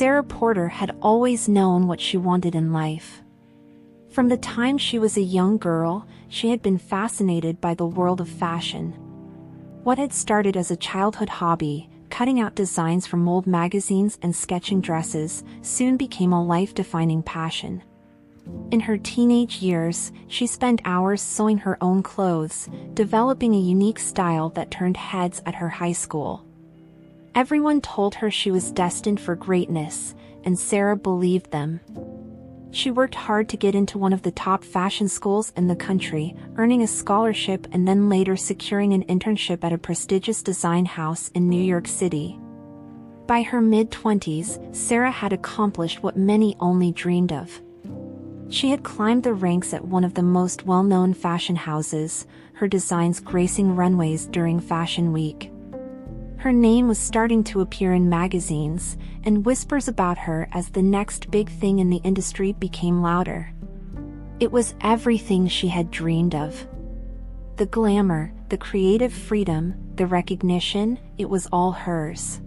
Sarah Porter had always known what she wanted in life. From the time she was a young girl, she had been fascinated by the world of fashion. What had started as a childhood hobby, cutting out designs from old magazines and sketching dresses, soon became a life-defining passion. In her teenage years, she spent hours sewing her own clothes, developing a unique style that turned heads at her high school. Everyone told her she was destined for greatness, and Sarah believed them. She worked hard to get into one of the top fashion schools in the country, earning a scholarship and then later securing an internship at a prestigious design house in New York City. By her mid-20s, Sarah had accomplished what many only dreamed of. She had climbed the ranks at one of the most well-known fashion houses, her designs gracing runways during Fashion Week. Her name was starting to appear in magazines, and whispers about her as the next big thing in the industry became louder. It was everything she had dreamed of. The glamour, the creative freedom, the recognition, it was all hers.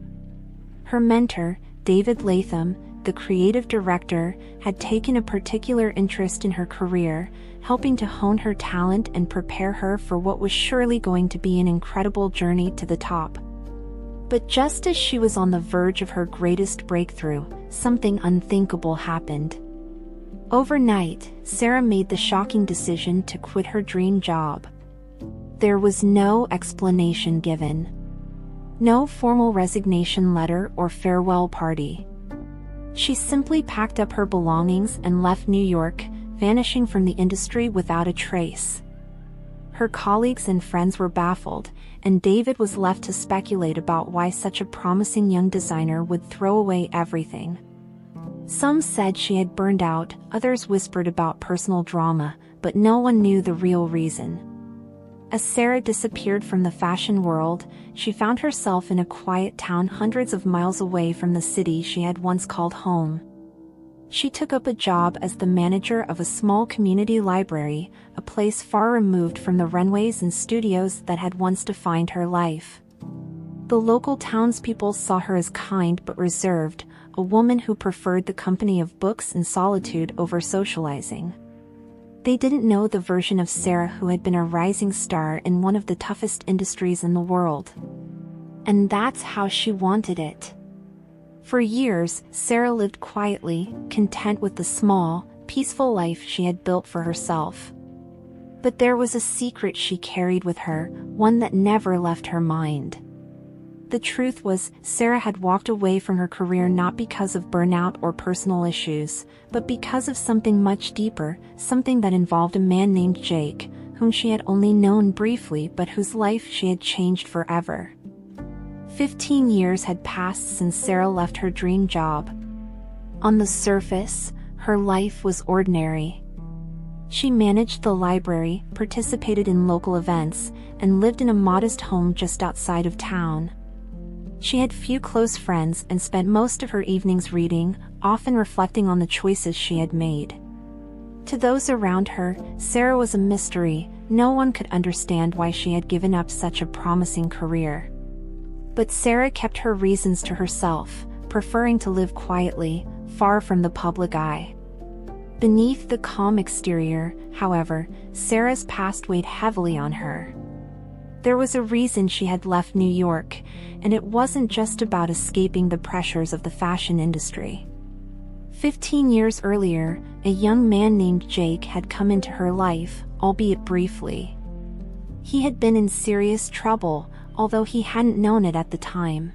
Her mentor, David Latham, the creative director, had taken a particular interest in her career, helping to hone her talent and prepare her for what was surely going to be an incredible journey to the top. But just as she was on the verge of her greatest breakthrough, something unthinkable happened. Overnight, Sarah made the shocking decision to quit her dream job. There was no explanation given. No formal resignation letter or farewell party. She simply packed up her belongings and left New York, vanishing from the industry without a trace. Her colleagues and friends were baffled, and David was left to speculate about why such a promising young designer would throw away everything. Some said she had burned out, others whispered about personal drama, but no one knew the real reason. As Sarah disappeared from the fashion world, she found herself in a quiet town hundreds of miles away from the city she had once called home. She took up a job as the manager of a small community library, a place far removed from the runways and studios that had once defined her life. The local townspeople saw her as kind but reserved, a woman who preferred the company of books and solitude over socializing. They didn't know the version of Sarah who had been a rising star in one of the toughest industries in the world. And that's how she wanted it. For years, Sarah lived quietly, content with the small, peaceful life she had built for herself. But there was a secret she carried with her, one that never left her mind. The truth was, Sarah had walked away from her career not because of burnout or personal issues, but because of something much deeper, something that involved a man named Jake, whom she had only known briefly but whose life she had changed forever. 15 years had passed since Sarah left her dream job. On the surface, her life was ordinary. She managed the library, participated in local events, and lived in a modest home just outside of town. She had few close friends and spent most of her evenings reading, often reflecting on the choices she had made. To those around her, Sarah was a mystery. No one could understand why she had given up such a promising career. But Sarah kept her reasons to herself, preferring to live quietly, far from the public eye. Beneath the calm exterior, however, Sarah's past weighed heavily on her. There was a reason she had left New York, and it wasn't just about escaping the pressures of the fashion industry. 15 years earlier, a young man named Jake had come into her life, albeit briefly. He had been in serious trouble, although he hadn't known it at the time.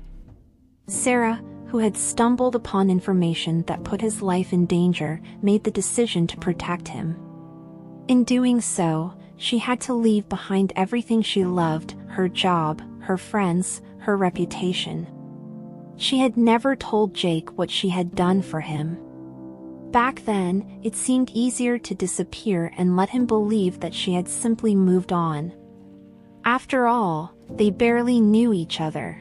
Sarah, who had stumbled upon information that put his life in danger, made the decision to protect him. In doing so, she had to leave behind everything she loved, her job, her friends, her reputation. She had never told Jake what she had done for him. Back then, it seemed easier to disappear and let him believe that she had simply moved on. After all, they barely knew each other.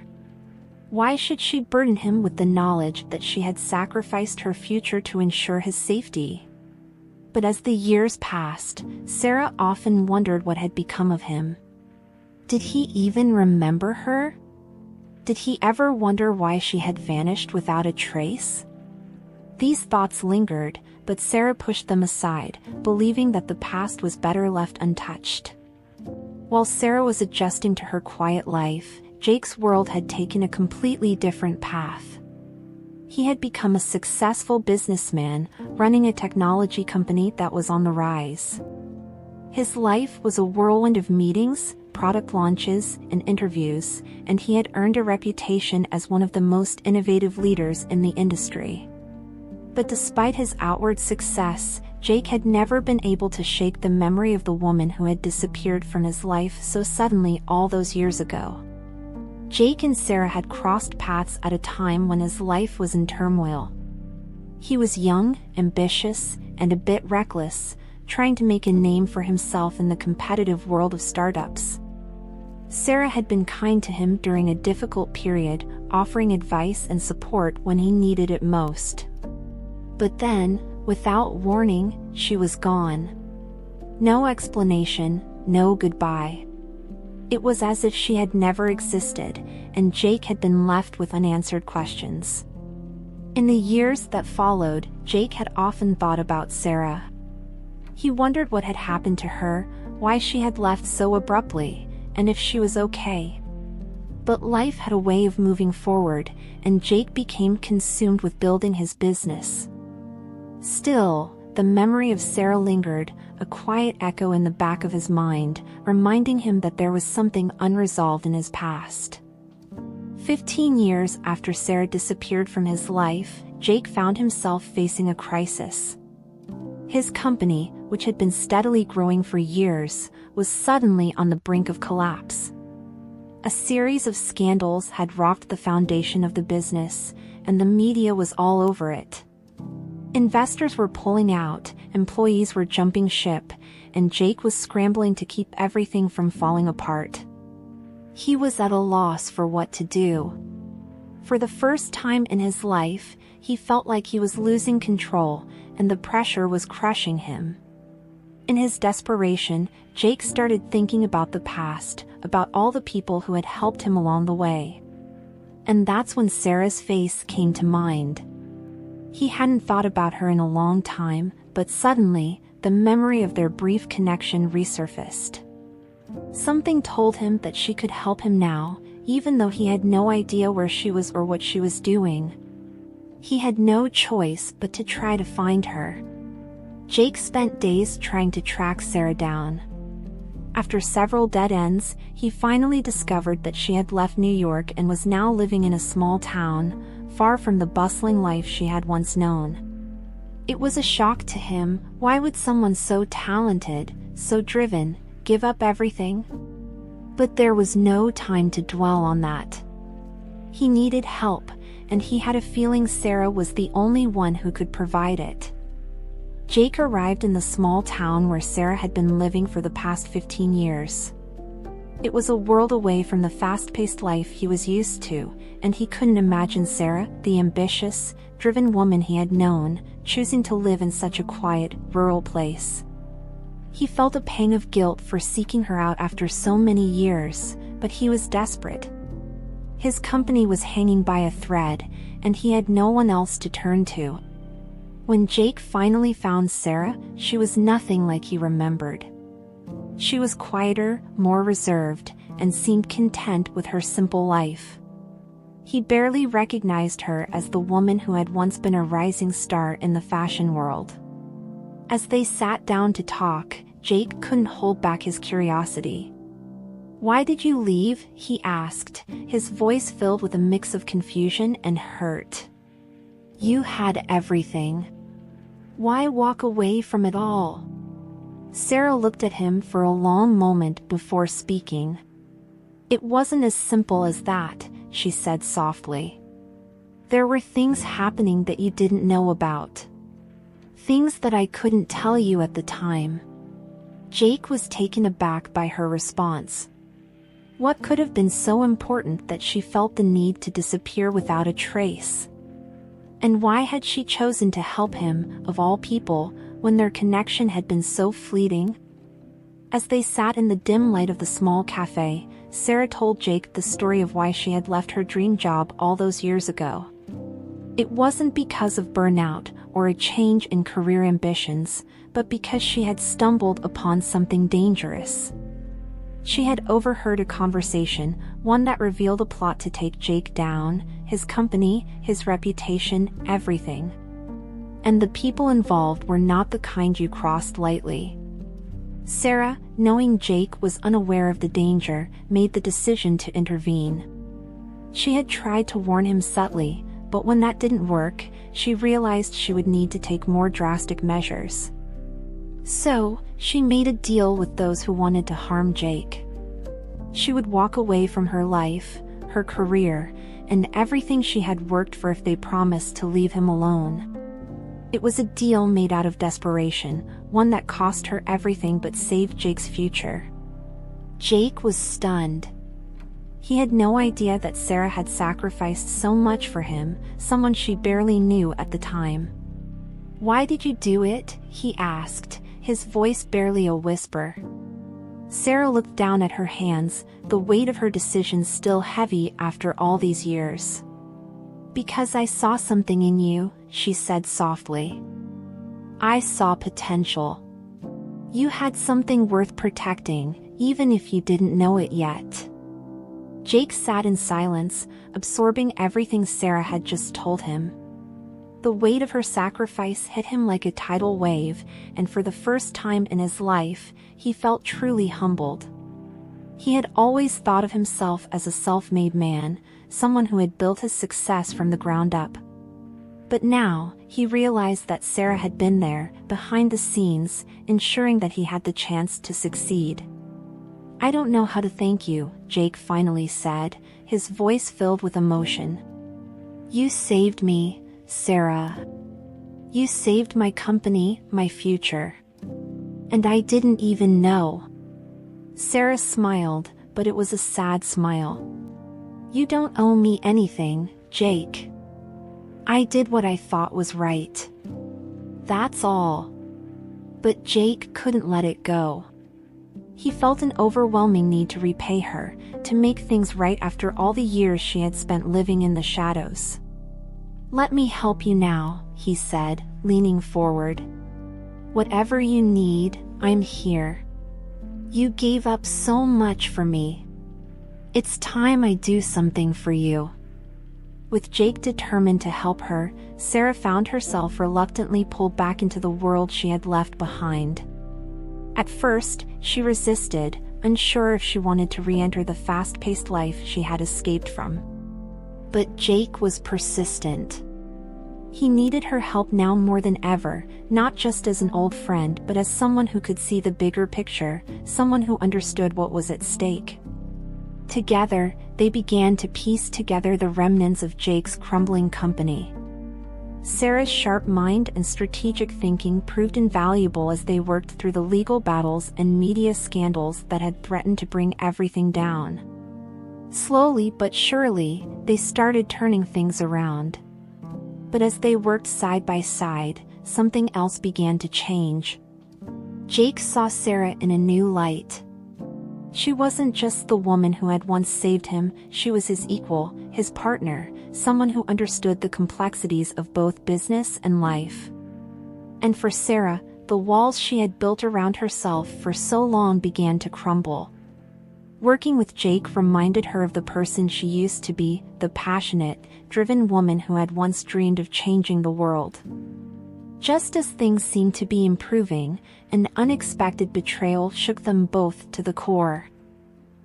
Why should she burden him with the knowledge that she had sacrificed her future to ensure his safety? But as the years passed, Sarah often wondered what had become of him. Did he even remember her? Did he ever wonder why she had vanished without a trace? These thoughts lingered, but Sarah pushed them aside, believing that the past was better left untouched. While Sarah was adjusting to her quiet life, Jake's world had taken a completely different path. He had become a successful businessman, running a technology company that was on the rise. His life was a whirlwind of meetings, product launches, and interviews, and he had earned a reputation as one of the most innovative leaders in the industry. But despite his outward success, Jake had never been able to shake the memory of the woman who had disappeared from his life so suddenly all those years ago. Jake and Sarah had crossed paths at a time when his life was in turmoil. He was young, ambitious, and a bit reckless, trying to make a name for himself in the competitive world of startups. Sarah had been kind to him during a difficult period, offering advice and support when he needed it most. But then, without warning, she was gone. No explanation, no goodbye. It was as if she had never existed, and Jake had been left with unanswered questions. In the years that followed, Jake had often thought about Sarah. He wondered what had happened to her, why she had left so abruptly, and if she was okay. But life had a way of moving forward, and Jake became consumed with building his business. Still, the memory of Sarah lingered, a quiet echo in the back of his mind, reminding him that there was something unresolved in his past. 15 years after Sarah disappeared from his life, Jake found himself facing a crisis. His company, which had been steadily growing for years, was suddenly on the brink of collapse. A series of scandals had rocked the foundation of the business, and the media was all over it. Investors were pulling out, employees were jumping ship, and Jake was scrambling to keep everything from falling apart. He was at a loss for what to do. For the first time in his life, he felt like he was losing control, and the pressure was crushing him. In his desperation, Jake started thinking about the past, about all the people who had helped him along the way. And that's when Sarah's face came to mind. He hadn't thought about her in a long time, but suddenly, the memory of their brief connection resurfaced. Something told him that she could help him now, even though he had no idea where she was or what she was doing. He had no choice but to try to find her. Jake spent days trying to track Sarah down. After several dead ends, he finally discovered that she had left New York and was now living in a small town, far from the bustling life she had once known. It was a shock to him. Why would someone so talented, so driven, give up everything? But there was no time to dwell on that. He needed help, and he had a feeling Sarah was the only one who could provide it. Jake arrived in the small town where Sarah had been living for the past 15 years. It was a world away from the fast-paced life he was used to, and he couldn't imagine Sarah, the ambitious, driven woman he had known, choosing to live in such a quiet, rural place. He felt a pang of guilt for seeking her out after so many years, but he was desperate. His company was hanging by a thread, and he had no one else to turn to. When Jake finally found Sarah, she was nothing like he remembered. She was quieter, more reserved, and seemed content with her simple life. He barely recognized her as the woman who had once been a rising star in the fashion world. As they sat down to talk, Jake couldn't hold back his curiosity. "Why did you leave?" he asked, his voice filled with a mix of confusion and hurt. "You had everything. Why walk away from it all?" Sarah looked at him for a long moment before speaking. "It wasn't as simple as that," she said softly. "There were things happening that you didn't know about. Things that I couldn't tell you at the time." Jake was taken aback by her response. What could have been so important that she felt the need to disappear without a trace? And why had she chosen to help him, of all people, when their connection had been so fleeting? As they sat in the dim light of the small cafe, Sarah told Jake the story of why she had left her dream job all those years ago. It wasn't because of burnout or a change in career ambitions, but because she had stumbled upon something dangerous. She had overheard a conversation, one that revealed a plot to take Jake down, his company, his reputation, everything. And the people involved were not the kind you crossed lightly. Sarah, knowing Jake was unaware of the danger, made the decision to intervene. She had tried to warn him subtly, but when that didn't work, she realized she would need to take more drastic measures. So, she made a deal with those who wanted to harm Jake. She would walk away from her life, her career, and everything she had worked for if they promised to leave him alone. It was a deal made out of desperation, one that cost her everything but saved Jake's future. Jake was stunned. He had no idea that Sarah had sacrificed so much for him, someone she barely knew at the time. "Why did you do it?" he asked, his voice barely a whisper. Sarah looked down at her hands, the weight of her decision still heavy after all these years. "Because I saw something in you," she said softly. "I saw potential. You had something worth protecting, even if you didn't know it yet." Jake sat in silence, absorbing everything Sarah had just told him. The weight of her sacrifice hit him like a tidal wave, and for the first time in his life, he felt truly humbled. He had always thought of himself as a self-made man, someone who had built his success from the ground up. But now, he realized that Sarah had been there, behind the scenes, ensuring that he had the chance to succeed. "I don't know how to thank you," Jake finally said, his voice filled with emotion. "You saved me, Sarah. You saved my company, my future. And I didn't even know." Sarah smiled, but it was a sad smile. "You don't owe me anything, Jake. I did what I thought was right. That's all." But Jake couldn't let it go. He felt an overwhelming need to repay her, to make things right after all the years she had spent living in the shadows. "Let me help you now," he said, leaning forward. "Whatever you need, I'm here. You gave up so much for me. It's time I do something for you." With Jake determined to help her, Sarah found herself reluctantly pulled back into the world she had left behind. At first, she resisted, unsure if she wanted to re-enter the fast-paced life she had escaped from. But Jake was persistent. He needed her help now more than ever, not just as an old friend but as someone who could see the bigger picture, someone who understood what was at stake. Together, they began to piece together the remnants of Jake's crumbling company. Sarah's sharp mind and strategic thinking proved invaluable as they worked through the legal battles and media scandals that had threatened to bring everything down. Slowly but surely, they started turning things around. But as they worked side by side, something else began to change. Jake saw Sarah in a new light. She wasn't just the woman who had once saved him, she was his equal, his partner, someone who understood the complexities of both business and life. And for Sarah, the walls she had built around herself for so long began to crumble. Working with Jake reminded her of the person she used to be, the passionate, driven woman who had once dreamed of changing the world. Just as things seemed to be improving, an unexpected betrayal shook them both to the core.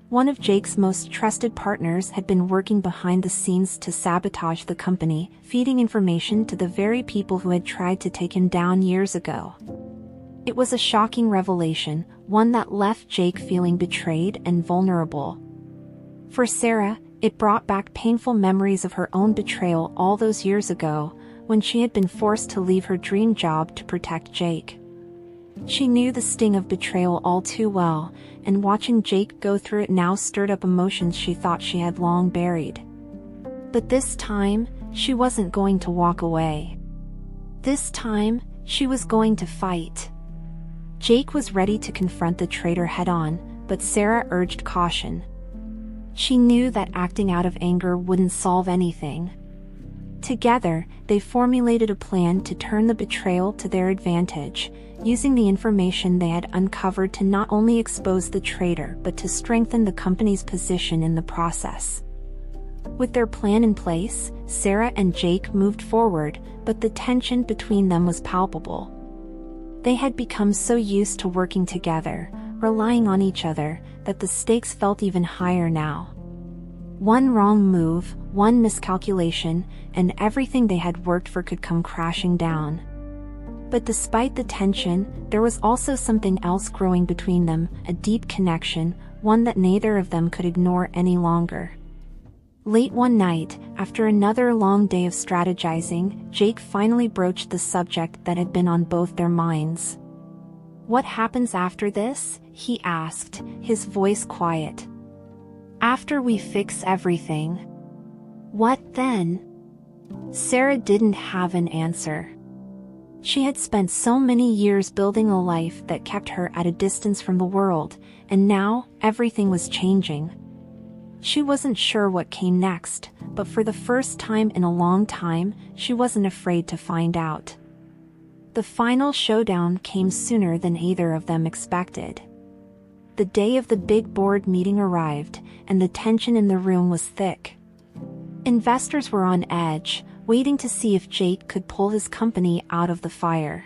One of Jake's most trusted partners had been working behind the scenes to sabotage the company, feeding information to the very people who had tried to take him down years ago. It was a shocking revelation, one that left Jake feeling betrayed and vulnerable. For Sarah, it brought back painful memories of her own betrayal all those years ago, when she had been forced to leave her dream job to protect Jake. She knew the sting of betrayal all too well, and watching Jake go through it now stirred up emotions she thought she had long buried. But this time, she wasn't going to walk away. This time, she was going to fight. Jake was ready to confront the traitor head-on, but Sarah urged caution. She knew that acting out of anger wouldn't solve anything. Together, they formulated a plan to turn the betrayal to their advantage, using the information they had uncovered to not only expose the traitor but to strengthen the company's position in the process. With their plan in place, Sarah and Jake moved forward, but the tension between them was palpable. They had become so used to working together, relying on each other, that the stakes felt even higher now. One wrong move, one miscalculation, and everything they had worked for could come crashing down. But despite the tension, there was also something else growing between them, a deep connection, one that neither of them could ignore any longer. Late one night, after another long day of strategizing, Jake finally broached the subject that had been on both their minds. "What happens after this?" he asked, his voice quiet. "After we fix everything." "What then?" Sarah didn't have an answer. She had spent so many years building a life that kept her at a distance from the world, and now everything was changing. She wasn't sure what came next, but for the first time in a long time, she wasn't afraid to find out. The final showdown came sooner than either of them expected. The day of the big board meeting arrived, and the tension in the room was thick. Investors were on edge, waiting to see if Jake could pull his company out of the fire.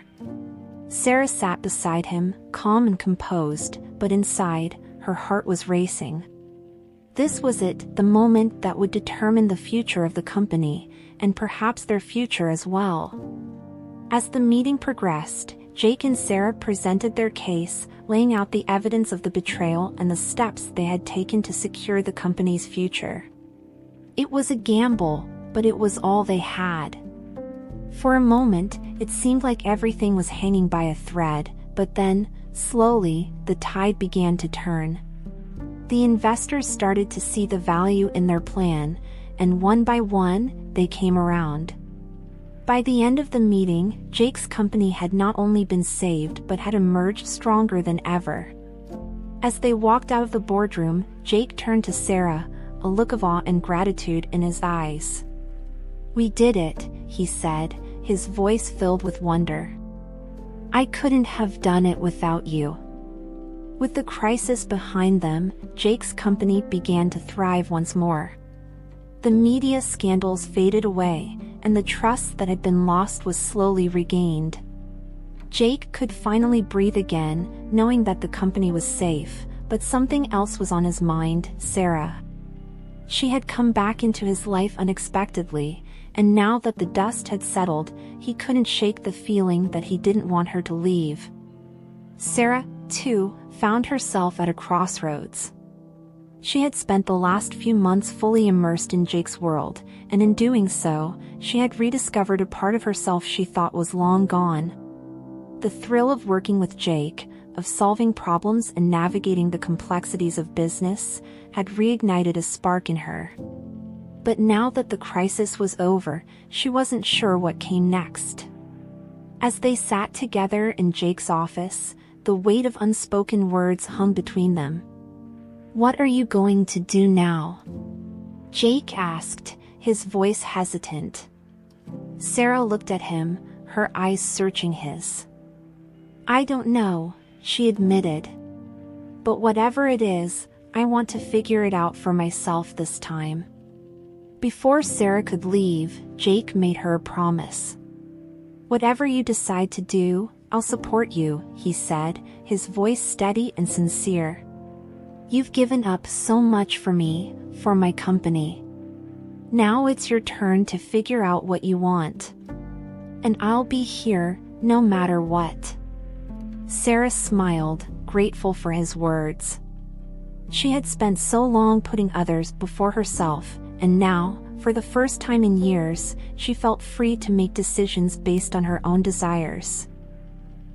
Sarah sat beside him, calm and composed, but inside, her heart was racing. This was it, the moment that would determine the future of the company, and perhaps their future as well. As the meeting progressed, Jake and Sarah presented their case, laying out the evidence of the betrayal and the steps they had taken to secure the company's future. It was a gamble, but it was all they had. For a moment, it seemed like everything was hanging by a thread, but then, slowly, the tide began to turn. The investors started to see the value in their plan, and one by one, they came around. By the end of the meeting, Jake's company had not only been saved but had emerged stronger than ever. As they walked out of the boardroom, Jake turned to Sarah, a look of awe and gratitude in his eyes. "We did it," he said, his voice filled with wonder. "I couldn't have done it without you." With the crisis behind them, Jake's company began to thrive once more. The media scandals faded away, and the trust that had been lost was slowly regained. Jake could finally breathe again, knowing that the company was safe, but something else was on his mind, Sarah. She had come back into his life unexpectedly, and now that the dust had settled, he couldn't shake the feeling that he didn't want her to leave. Sarah, too, found herself at a crossroads. She had spent the last few months fully immersed in Jake's world, and in doing so, she had rediscovered a part of herself she thought was long gone. The thrill of working with Jake, of solving problems and navigating the complexities of business, had reignited a spark in her. But now that the crisis was over, she wasn't sure what came next. As they sat together in Jake's office, the weight of unspoken words hung between them. "What are you going to do now?" Jake asked, his voice hesitant. Sarah looked at him, her eyes searching his. "I don't know," she admitted. "But whatever it is, I want to figure it out for myself this time." Before Sarah could leave, Jake made her a promise. "Whatever you decide to do, I'll support you," he said, his voice steady and sincere. "You've given up so much for me, for my company. Now it's your turn to figure out what you want. And I'll be here, no matter what." Sarah smiled, grateful for his words. She had spent so long putting others before herself, and now, for the first time in years, she felt free to make decisions based on her own desires.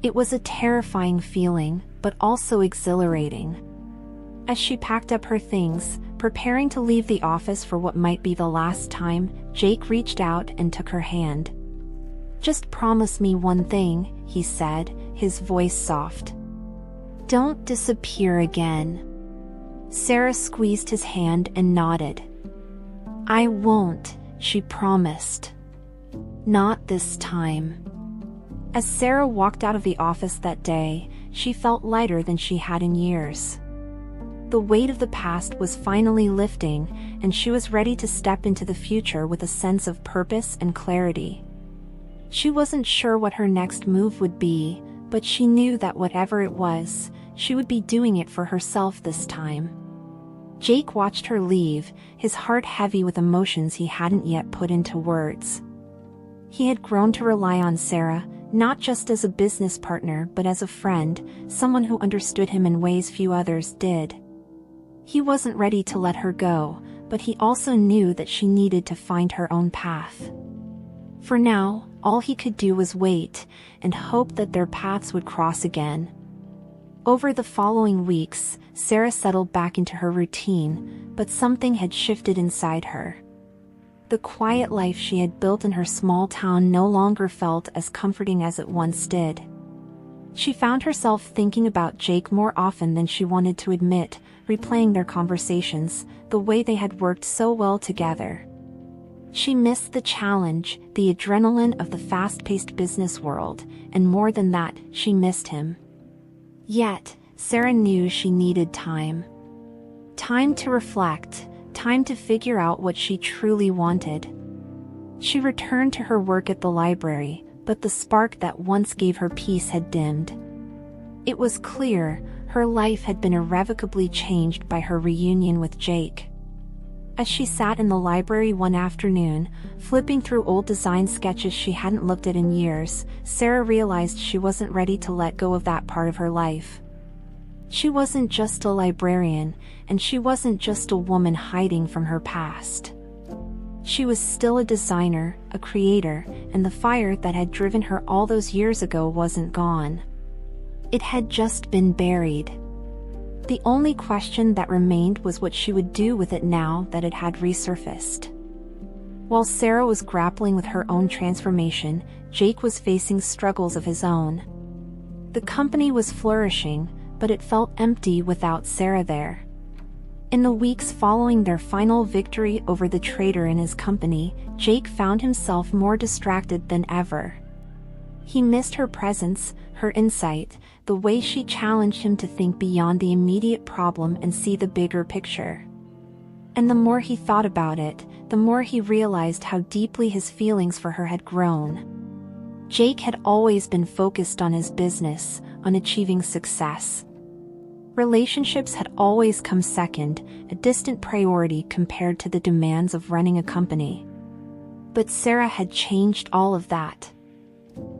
It was a terrifying feeling, but also exhilarating. As she packed up her things, preparing to leave the office for what might be the last time, Jake reached out and took her hand. "Just promise me one thing," he said, his voice soft. "Don't disappear again." Sarah squeezed his hand and nodded. "I won't," she promised. Not this time. As Sarah walked out of the office that day, she felt lighter than she had in years. The weight of the past was finally lifting, and she was ready to step into the future with a sense of purpose and clarity. She wasn't sure what her next move would be, but she knew that whatever it was, she would be doing it for herself this time. Jake watched her leave, his heart heavy with emotions he hadn't yet put into words. He had grown to rely on Sarah, not just as a business partner but as a friend, someone who understood him in ways few others did. He wasn't ready to let her go, but he also knew that she needed to find her own path. For now, all he could do was wait, and hope that their paths would cross again. Over the following weeks, Sarah settled back into her routine, but something had shifted inside her. The quiet life she had built in her small town no longer felt as comforting as it once did. She found herself thinking about Jake more often than she wanted to admit, replaying their conversations, the way they had worked so well together. She missed the challenge, the adrenaline of the fast-paced business world, and more than that, she missed him. Yet, Sarah knew she needed time. Time to reflect, time to figure out what she truly wanted. She returned to her work at the library, but the spark that once gave her peace had dimmed. It was clear, her life had been irrevocably changed by her reunion with Jake. As she sat in the library one afternoon, flipping through old design sketches she hadn't looked at in years, Sarah realized she wasn't ready to let go of that part of her life. She wasn't just a librarian, and she wasn't just a woman hiding from her past. She was still a designer, a creator, and the fire that had driven her all those years ago wasn't gone. It had just been buried. The only question that remained was what she would do with it now that it had resurfaced. While Sarah was grappling with her own transformation, Jake was facing struggles of his own. The company was flourishing, but it felt empty without Sarah there. In the weeks following their final victory over the traitor in his company, Jake found himself more distracted than ever. He missed her presence, her insight, the way she challenged him to think beyond the immediate problem and see the bigger picture. And the more he thought about it, the more he realized how deeply his feelings for her had grown. Jake had always been focused on his business, on achieving success. Relationships had always come second, a distant priority compared to the demands of running a company. But Sarah had changed all of that.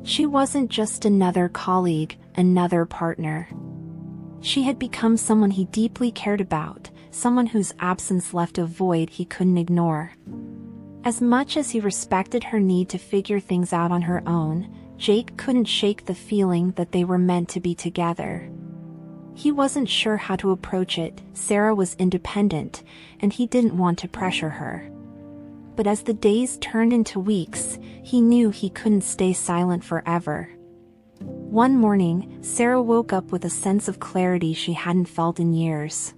She wasn't just another colleague, another partner. She had become someone he deeply cared about, someone whose absence left a void he couldn't ignore. As much as he respected her need to figure things out on her own, Jake couldn't shake the feeling that they were meant to be together. He wasn't sure how to approach it. Sarah was independent, and he didn't want to pressure her. But as the days turned into weeks, he knew he couldn't stay silent forever. One morning, Sarah woke up with a sense of clarity she hadn't felt in years.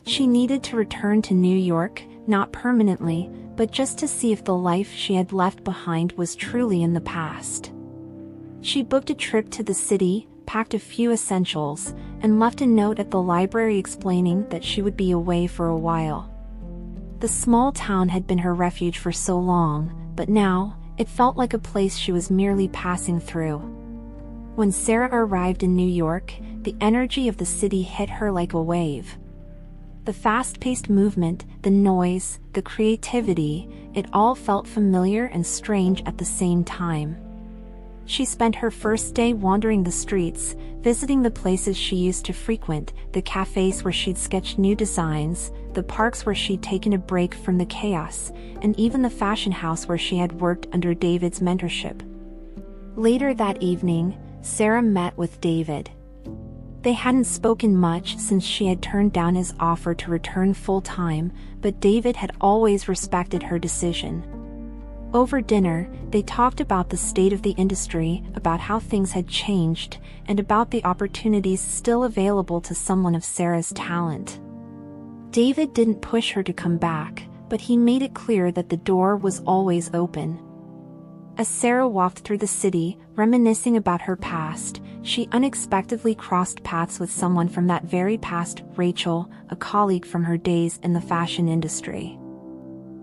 She needed to return to New York, not permanently, but just to see if the life she had left behind was truly in the past. She booked a trip to the city, packed a few essentials, and left a note at the library explaining that she would be away for a while. The small town had been her refuge for so long, but now, it felt like a place she was merely passing through. When Sarah arrived in New York, the energy of the city hit her like a wave. The fast-paced movement, the noise, the creativity, it all felt familiar and strange at the same time. She spent her first day wandering the streets, visiting the places she used to frequent, the cafes where she'd sketched new designs, the parks where she'd taken a break from the chaos, and even the fashion house where she had worked under David's mentorship. Later that evening, Sarah met with David. They hadn't spoken much since she had turned down his offer to return full-time, but David had always respected her decision. Over dinner, they talked about the state of the industry, about how things had changed, and about the opportunities still available to someone of Sarah's talent. David didn't push her to come back, but he made it clear that the door was always open. As Sarah walked through the city, reminiscing about her past, she unexpectedly crossed paths with someone from that very past, Rachel, a colleague from her days in the fashion industry.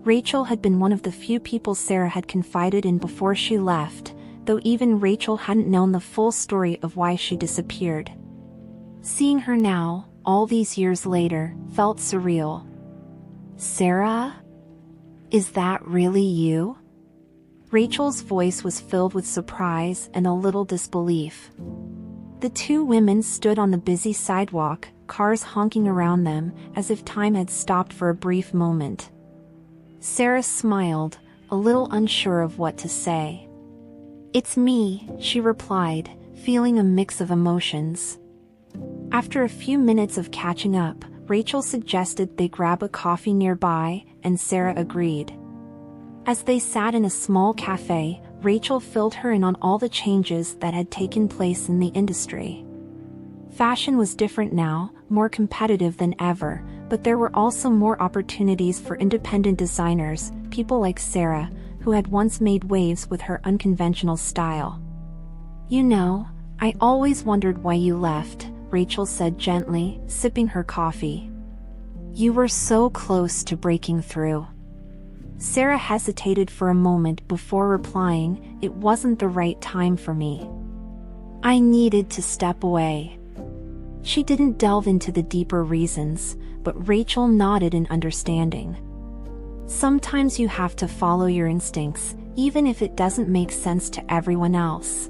Rachel had been one of the few people Sarah had confided in before she left, though even Rachel hadn't known the full story of why she disappeared. Seeing her now, all these years later, felt surreal. "Sarah? Is that really you?" Rachel's voice was filled with surprise and a little disbelief. The two women stood on the busy sidewalk, cars honking around them, as if time had stopped for a brief moment. Sarah smiled, a little unsure of what to say. "It's me," she replied, feeling a mix of emotions. After a few minutes of catching up, Rachel suggested they grab a coffee nearby, and Sarah agreed. As they sat in a small cafe, Rachel filled her in on all the changes that had taken place in the industry. Fashion was different now, more competitive than ever, but there were also more opportunities for independent designers, people like Sarah, who had once made waves with her unconventional style. "You know, I always wondered why you left," Rachel said gently, sipping her coffee. "You were so close to breaking through." Sarah hesitated for a moment before replying, "It wasn't the right time for me. I needed to step away." She didn't delve into the deeper reasons, but Rachel nodded in understanding. Sometimes you have to follow your instincts, even if it doesn't make sense to everyone else.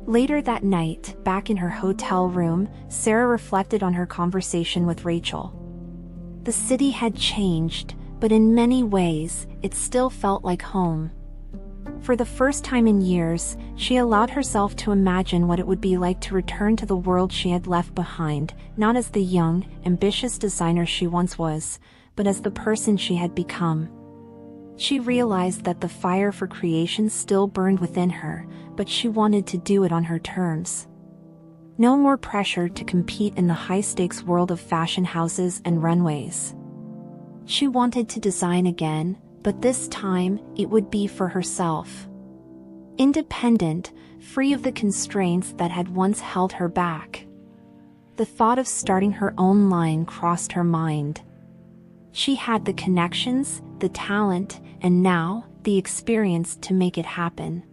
Later that night, back in her hotel room, Sarah reflected on her conversation with Rachel. The city had changed, but in many ways, it still felt like home. For the first time in years, she allowed herself to imagine what it would be like to return to the world she had left behind, not as the young, ambitious designer she once was, but as the person she had become. She realized that the fire for creation still burned within her, but she wanted to do it on her terms. No more pressure to compete in the high-stakes world of fashion houses and runways. She wanted to design again, but this time, it would be for herself. Independent, free of the constraints that had once held her back. The thought of starting her own line crossed her mind. She had the connections, the talent, and now, the experience to make it happen.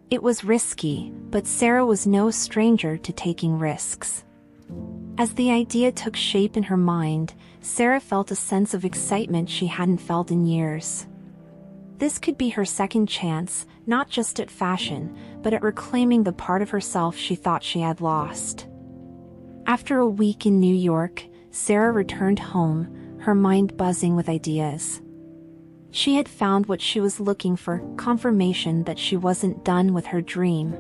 It was risky, but Sarah was no stranger to taking risks. As the idea took shape in her mind, Sarah felt a sense of excitement she hadn't felt in years. This could be her second chance, not just at fashion, but at reclaiming the part of herself she thought she had lost. After a week in New York, Sarah returned home, her mind buzzing with ideas. She had found what she was looking for, confirmation that she wasn't done with her dream.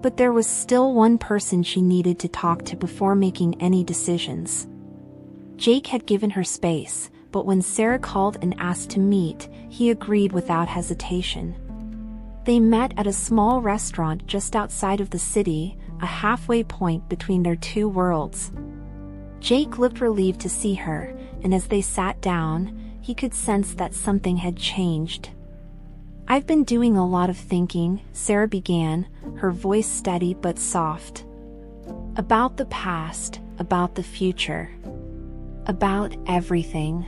But there was still one person she needed to talk to before making any decisions. Jake had given her space, but when Sarah called and asked to meet, he agreed without hesitation. They met at a small restaurant just outside of the city, a halfway point between their two worlds. Jake looked relieved to see her, and as they sat down, he could sense that something had changed. "I've been doing a lot of thinking," Sarah began, her voice steady but soft. "About the past, about the future. About everything."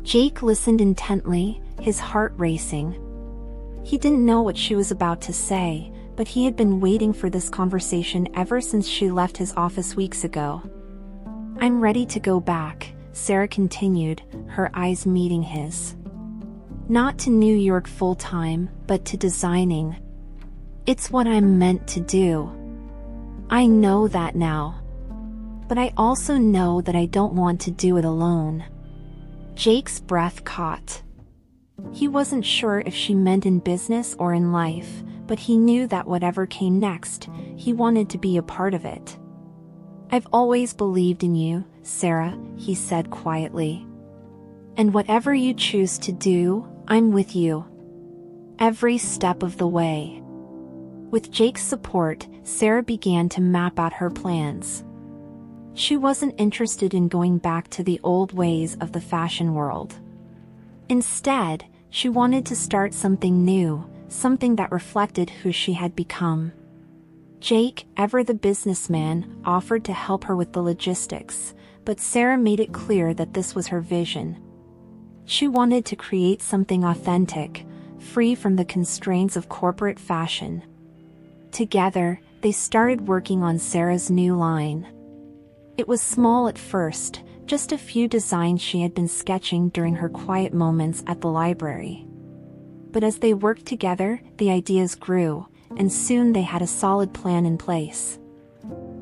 Jake listened intently, his heart racing. He didn't know what she was about to say, but he had been waiting for this conversation ever since she left his office weeks ago. "I'm ready to go back," Sarah continued, her eyes meeting his. "Not to New York full-time, but to designing. It's what I'm meant to do. I know that now. But I also know that I don't want to do it alone." Jake's breath caught. He wasn't sure if she meant in business or in life, but he knew that whatever came next, he wanted to be a part of it. "I've always believed in you, Sarah," he said quietly. "And whatever you choose to do, I'm with you. Every step of the way." With Jake's support, Sarah began to map out her plans. She wasn't interested in going back to the old ways of the fashion world. Instead, she wanted to start something new, something that reflected who she had become. Jake, ever the businessman, offered to help her with the logistics, but Sarah made it clear that this was her vision. She wanted to create something authentic, free from the constraints of corporate fashion. Together, they started working on Sarah's new line. It was small at first, just a few designs she had been sketching during her quiet moments at the library. But as they worked together, the ideas grew, and soon they had a solid plan in place.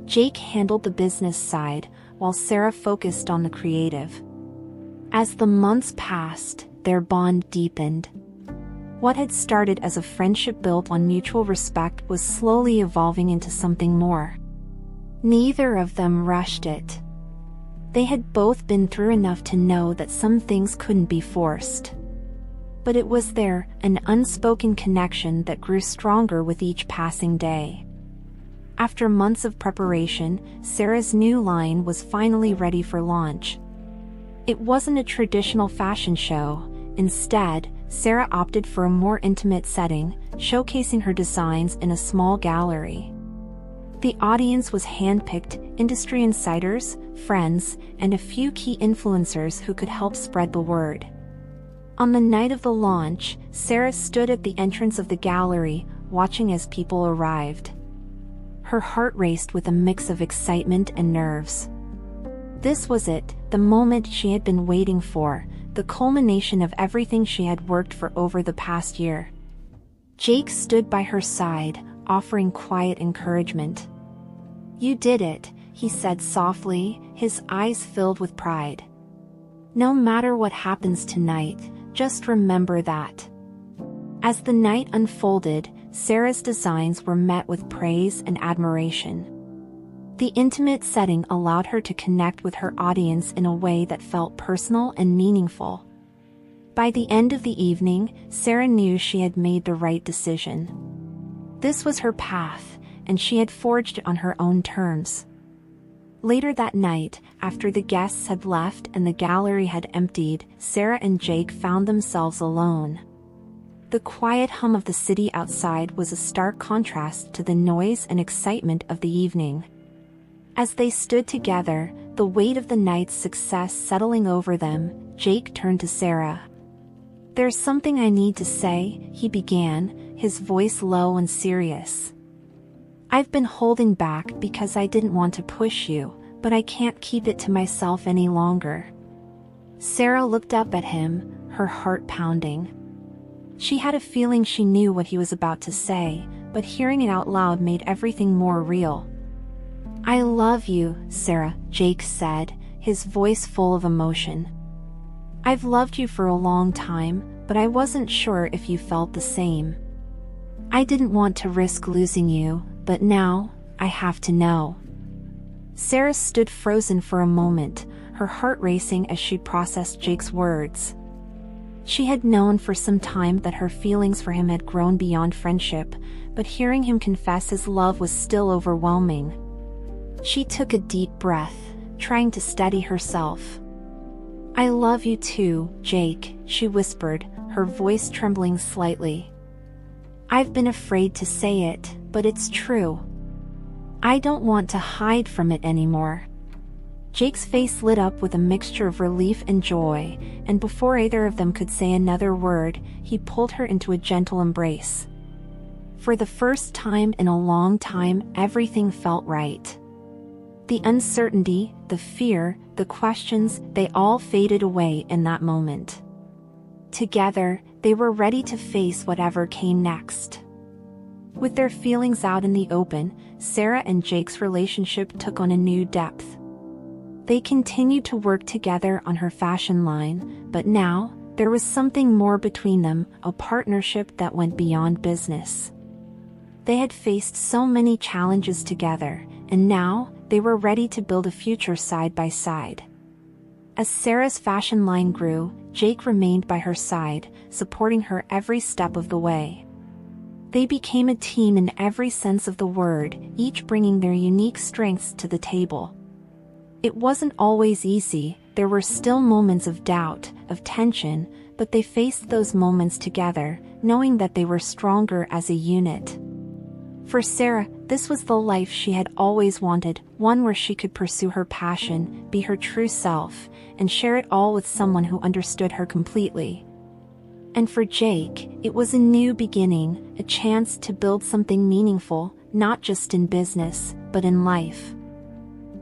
Jake handled the business side, while Sarah focused on the creative. As the months passed, their bond deepened. What had started as a friendship built on mutual respect was slowly evolving into something more. Neither of them rushed it. They had both been through enough to know that some things couldn't be forced. But it was there, an unspoken connection that grew stronger with each passing day. After months of preparation, Sarah's new line was finally ready for launch. It wasn't a traditional fashion show. Instead, Sarah opted for a more intimate setting, showcasing her designs in a small gallery. The audience was handpicked, industry insiders, friends, and a few key influencers who could help spread the word. On the night of the launch, Sarah stood at the entrance of the gallery, watching as people arrived. Her heart raced with a mix of excitement and nerves. This was it, the moment she had been waiting for, the culmination of everything she had worked for over the past year. Jake stood by her side, offering quiet encouragement. "You did it," he said softly, his eyes filled with pride. "No matter what happens tonight, just remember that." As the night unfolded, Sarah's designs were met with praise and admiration. The intimate setting allowed her to connect with her audience in a way that felt personal and meaningful. By the end of the evening, Sarah knew she had made the right decision. This was her path, and she had forged it on her own terms. Later that night, after the guests had left and the gallery had emptied, Sarah and Jake found themselves alone. The quiet hum of the city outside was a stark contrast to the noise and excitement of the evening. As they stood together, the weight of the night's success settling over them, Jake turned to Sarah. "There's something I need to say," he began, his voice low and serious. "I've been holding back because I didn't want to push you, but I can't keep it to myself any longer." Sarah looked up at him, her heart pounding. She had a feeling she knew what he was about to say, but hearing it out loud made everything more real. "I love you, Sarah," Jake said, his voice full of emotion. "I've loved you for a long time, but I wasn't sure if you felt the same. I didn't want to risk losing you, but now, I have to know." Sarah stood frozen for a moment, her heart racing as she processed Jake's words. She had known for some time that her feelings for him had grown beyond friendship, but hearing him confess his love was still overwhelming. She took a deep breath, trying to steady herself. "I love you too, Jake," she whispered, her voice trembling slightly. "I've been afraid to say it, but it's true. I don't want to hide from it anymore." Jake's face lit up with a mixture of relief and joy, and before either of them could say another word, he pulled her into a gentle embrace. For the first time in a long time, everything felt right. The uncertainty, the fear, the questions, they all faded away in that moment. Together, they were ready to face whatever came next. With their feelings out in the open, Sarah and Jake's relationship took on a new depth. They continued to work together on her fashion line, but now, there was something more between them, a partnership that went beyond business. They had faced so many challenges together, and now, they were ready to build a future side by side. As Sarah's fashion line grew, Jake remained by her side, supporting her every step of the way. They became a team in every sense of the word, each bringing their unique strengths to the table. It wasn't always easy, there were still moments of doubt, of tension, but they faced those moments together, knowing that they were stronger as a unit. For Sarah, this was the life she had always wanted, one where she could pursue her passion, be her true self, and share it all with someone who understood her completely. And for Jake, it was a new beginning, a chance to build something meaningful, not just in business, but in life.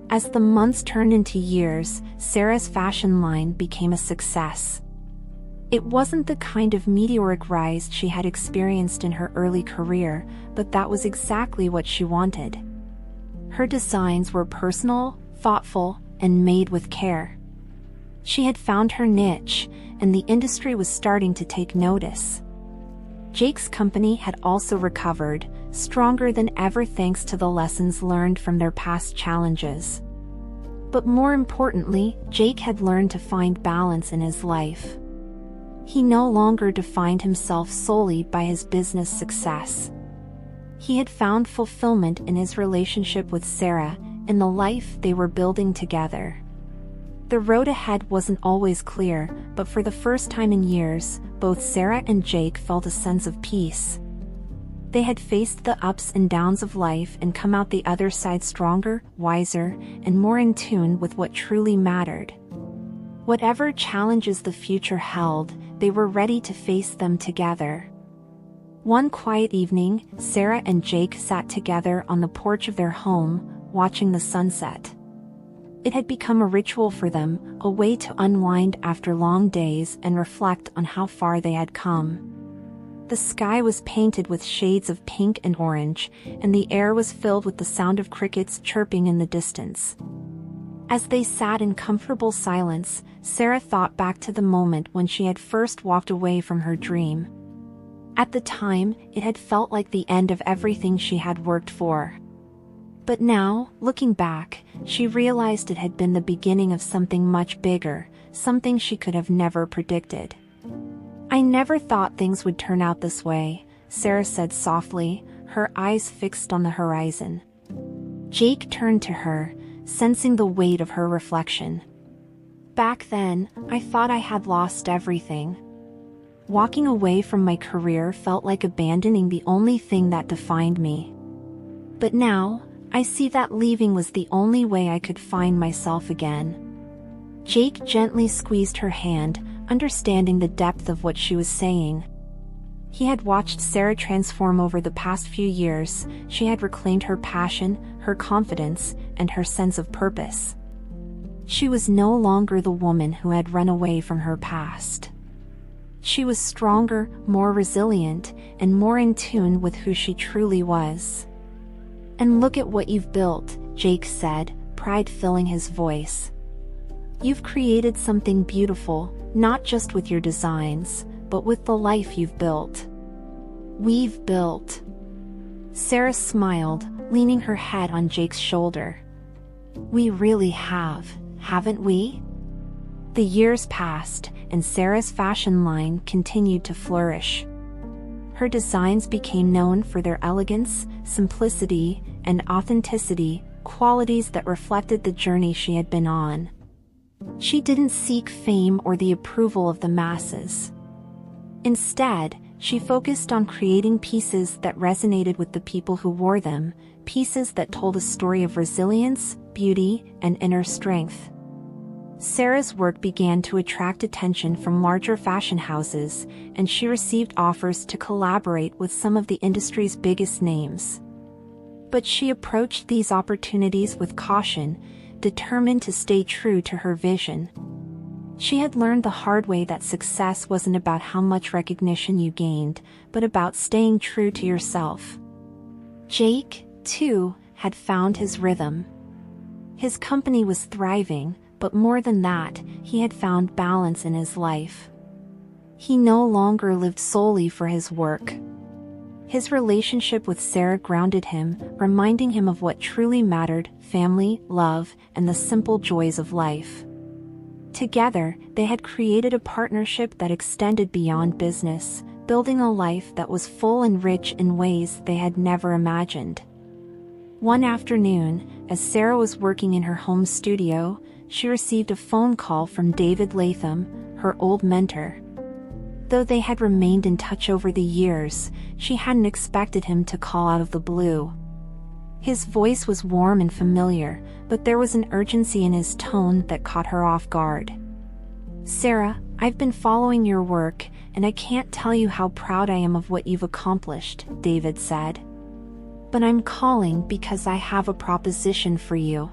As the months turned into years, Sarah's fashion line became a success. It wasn't the kind of meteoric rise she had experienced in her early career, but that was exactly what she wanted. Her designs were personal, thoughtful, and made with care. She had found her niche, and the industry was starting to take notice. Jake's company had also recovered, stronger than ever thanks to the lessons learned from their past challenges. But more importantly, Jake had learned to find balance in his life. He no longer defined himself solely by his business success. He had found fulfillment in his relationship with Sarah, in the life they were building together. The road ahead wasn't always clear, but for the first time in years, both Sarah and Jake felt a sense of peace. They had faced the ups and downs of life and come out the other side stronger, wiser, and more in tune with what truly mattered. Whatever challenges the future held, they were ready to face them together. One quiet evening, Sarah and Jake sat together on the porch of their home, watching the sunset. It had become a ritual for them, a way to unwind after long days and reflect on how far they had come. The sky was painted with shades of pink and orange, and the air was filled with the sound of crickets chirping in the distance. As they sat in comfortable silence, Sarah thought back to the moment when she had first walked away from her dream. At the time, it had felt like the end of everything she had worked for. But now, looking back, she realized it had been the beginning of something much bigger, something she could have never predicted. "I never thought things would turn out this way," Sarah said softly, her eyes fixed on the horizon. Jake turned to her, sensing the weight of her reflection. "Back then, I thought I had lost everything. Walking away from my career felt like abandoning the only thing that defined me. But now, I see that leaving was the only way I could find myself again." Jake gently squeezed her hand, understanding the depth of what she was saying. He had watched Sarah transform over the past few years. She had reclaimed her passion, her confidence, and her sense of purpose. She was no longer the woman who had run away from her past. She was stronger, more resilient, and more in tune with who she truly was. "And look at what you've built," Jake said, pride filling his voice. "You've created something beautiful, not just with your designs, but with the life you've built." "We've built." Sarah smiled, leaning her head on Jake's shoulder. "We really have, haven't we?" The years passed, and Sarah's fashion line continued to flourish. Her designs became known for their elegance, simplicity, and authenticity, qualities that reflected the journey she had been on. She didn't seek fame or the approval of the masses. Instead, she focused on creating pieces that resonated with the people who wore them, pieces that told a story of resilience, beauty, and inner strength. Sarah's work began to attract attention from larger fashion houses, and she received offers to collaborate with some of the industry's biggest names. But she approached these opportunities with caution, determined to stay true to her vision. She had learned the hard way that success wasn't about how much recognition you gained, but about staying true to yourself. Jake, too, had found his rhythm. His company was thriving, but more than that, he had found balance in his life. He no longer lived solely for his work. His relationship with Sarah grounded him, reminding him of what truly mattered: family, love, and the simple joys of life. Together, they had created a partnership that extended beyond business, building a life that was full and rich in ways they had never imagined. One afternoon, as Sarah was working in her home studio, she received a phone call from David Latham, her old mentor. Though they had remained in touch over the years, she hadn't expected him to call out of the blue. His voice was warm and familiar, but there was an urgency in his tone that caught her off guard. "Sarah, I've been following your work, and I can't tell you how proud I am of what you've accomplished," David said. "But I'm calling because I have a proposition for you.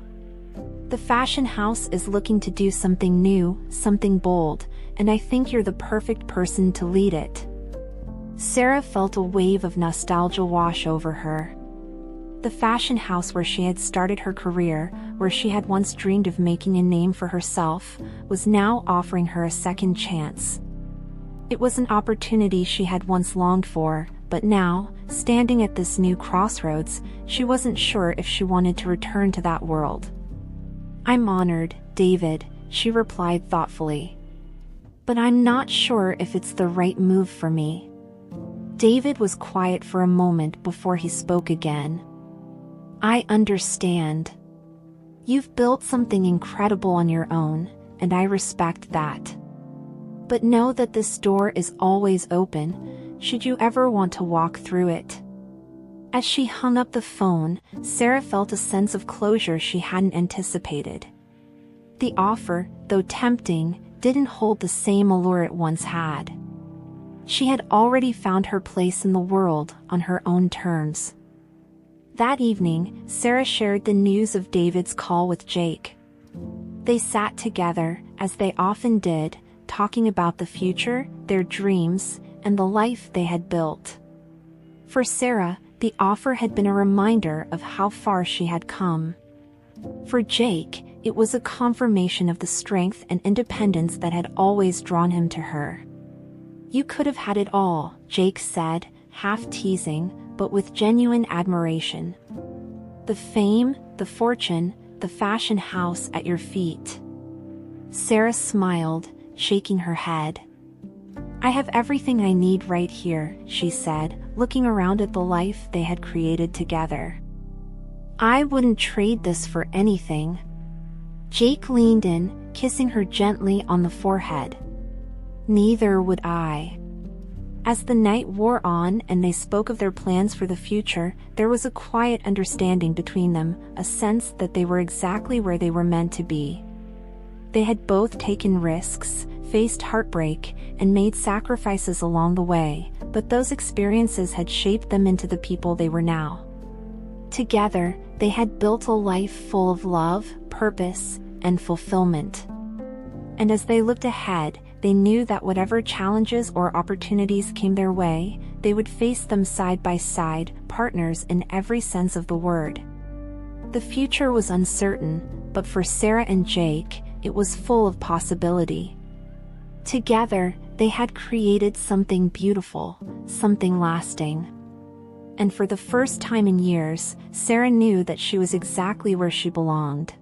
The fashion house is looking to do something new, something bold, and I think you're the perfect person to lead it." Sarah felt a wave of nostalgia wash over her. The fashion house where she had started her career, where she had once dreamed of making a name for herself, was now offering her a second chance. It was an opportunity she had once longed for, but now, standing at this new crossroads, she wasn't sure if she wanted to return to that world. "I'm honored, David," she replied thoughtfully. "But I'm not sure if it's the right move for me." David was quiet for a moment before he spoke again. "I understand. You've built something incredible on your own, and I respect that. But know that this door is always open, should you ever want to walk through it." As she hung up the phone, Sarah felt a sense of closure she hadn't anticipated. The offer, though tempting, didn't hold the same allure it once had. She had already found her place in the world on her own terms. That evening, Sarah shared the news of David's call with Jake. They sat together, as they often did, talking about the future, their dreams, and the life they had built. For Sarah, the offer had been a reminder of how far she had come. For Jake, it was a confirmation of the strength and independence that had always drawn him to her. "You could have had it all," Jake said, half teasing, but with genuine admiration. "The fame, the fortune, the fashion house at your feet." Sarah smiled, shaking her head. "I have everything I need right here," she said, looking around at the life they had created together. "I wouldn't trade this for anything." Jake leaned in, kissing her gently on the forehead. "Neither would I." As the night wore on and they spoke of their plans for the future, there was a quiet understanding between them, a sense that they were exactly where they were meant to be. They had both taken risks, faced heartbreak, and made sacrifices along the way, but those experiences had shaped them into the people they were now. Together, they had built a life full of love, purpose, and fulfillment. And as they looked ahead, they knew that whatever challenges or opportunities came their way, they would face them side by side, partners in every sense of the word. The future was uncertain, but for Sarah and Jake, it was full of possibility. Together, they had created something beautiful, something lasting. And for the first time in years, Sarah knew that she was exactly where she belonged.